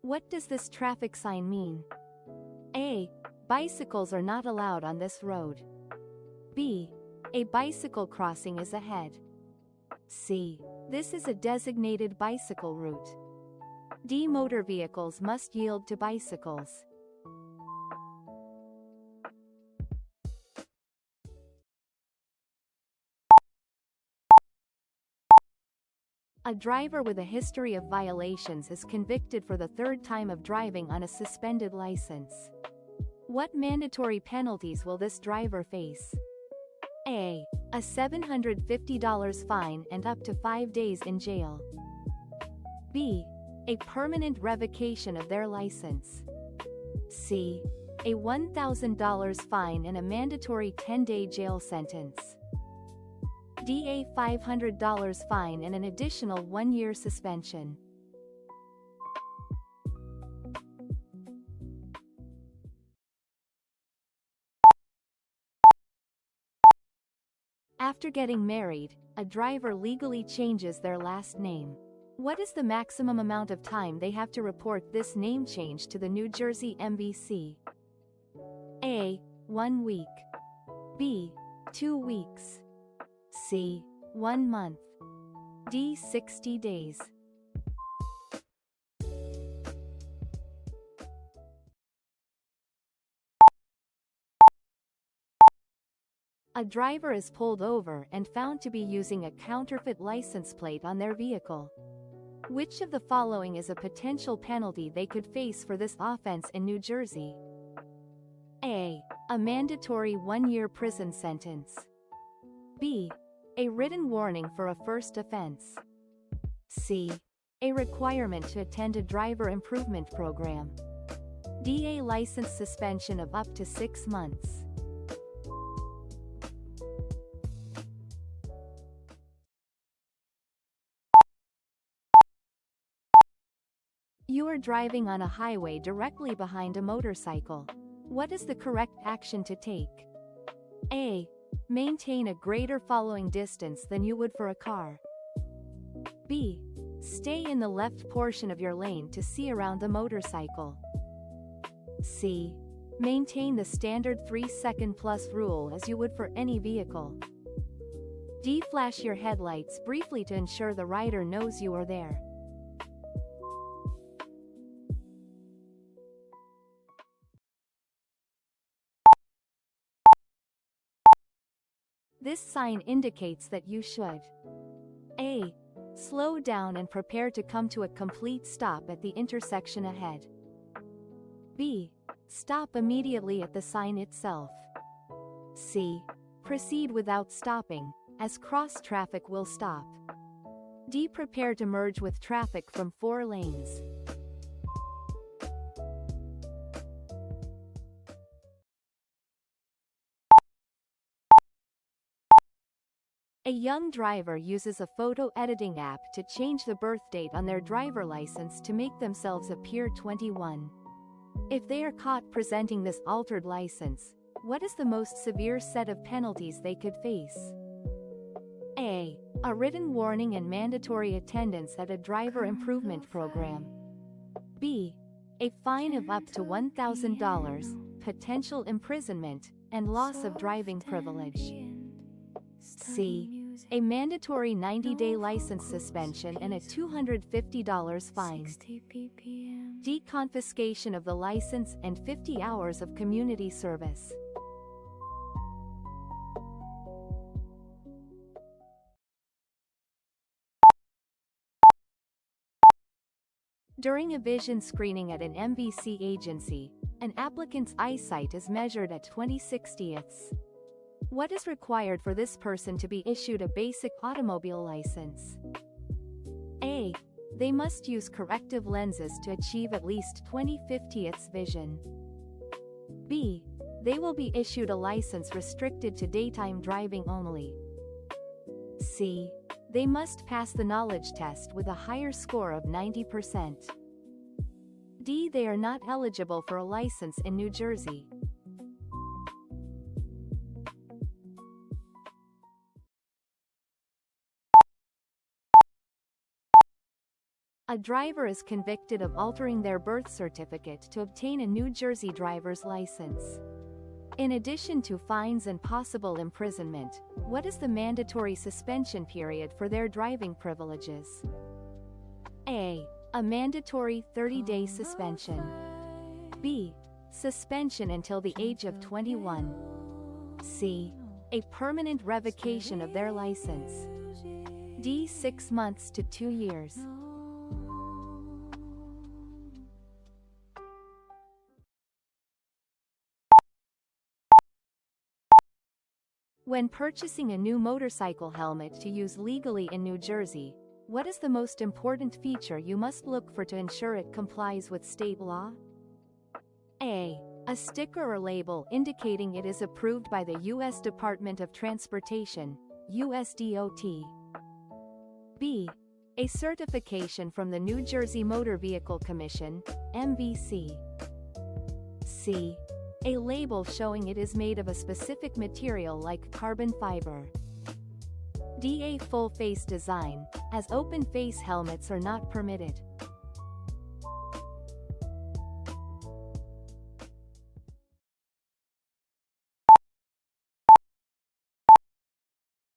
What does this traffic sign mean? A. Bicycles are not allowed on this road. B. A bicycle crossing is ahead. C. This is a designated bicycle route. D. Motor vehicles must yield to bicycles. A driver with a history of violations is convicted for the third time of driving on a suspended license. What mandatory penalties will this driver face? A. A $750 fine and up to 5 days in jail. B. A permanent revocation of their license. C. A $1,000 fine and a mandatory 10-day jail sentence. D. A $500 fine and an additional 1-year suspension. After getting married, a driver legally changes their last name. What is the maximum amount of time they have to report this name change to the New Jersey MVC? A. 1 week. B. 2 weeks. C. 1 month. D. 60 days. A driver is pulled over and found to be using a counterfeit license plate on their vehicle. Which of the following is a potential penalty they could face for this offense in New Jersey? A. A mandatory 1-year prison sentence. B. A written warning for a first offense. C. A requirement to attend a driver improvement program. D. A license suspension of up to 6 months. You are driving on a highway directly behind a motorcycle. What is the correct action to take? A. Maintain a greater following distance than you would for a car. B. Stay in the left portion of your lane to see around the motorcycle. C. Maintain the standard 3-second plus rule as you would for any vehicle. D. Flash your headlights briefly to ensure the rider knows you are there. This sign indicates that you should A. Slow down and prepare to come to a complete stop at the intersection ahead. B. Stop immediately at the sign itself. C. Proceed without stopping, as cross traffic will stop. D. Prepare to merge with traffic from 4 lanes. A young driver uses a photo editing app to change the birth date on their driver license to make themselves appear 21. If they are caught presenting this altered license, what is the most severe set of penalties they could face? A. A written warning and mandatory attendance at a driver improvement program. B. A fine of up to $1,000, potential imprisonment, and loss of driving privilege. C. A mandatory 90-day license suspension and a $250 fine. D. Confiscation of the license and 50 hours of community service. During a vision screening at an MVC agency, an applicant's eyesight is measured at 20/60ths. What is required for this person to be issued a basic automobile license? A. They must use corrective lenses to achieve at least 20/50ths vision. B. They will be issued a license restricted to daytime driving only. C. They must pass the knowledge test with a higher score of 90%. D. They are not eligible for a license in New Jersey. A driver is convicted of altering their birth certificate to obtain a New Jersey driver's license. In addition to fines and possible imprisonment, what is the mandatory suspension period for their driving privileges? A. A mandatory 30-day suspension. B. Suspension until the age of 21. C. A permanent revocation of their license. D. 6 months to 2 years. When purchasing a new motorcycle helmet to use legally in New Jersey, what is the most important feature you must look for to ensure it complies with state law? A. A sticker or label indicating it is approved by the U.S. Department of Transportation, USDOT. B. A certification from the New Jersey Motor Vehicle Commission, MVC. C. A label showing it is made of a specific material like carbon fiber. D. A full-face design, as open-face helmets are not permitted.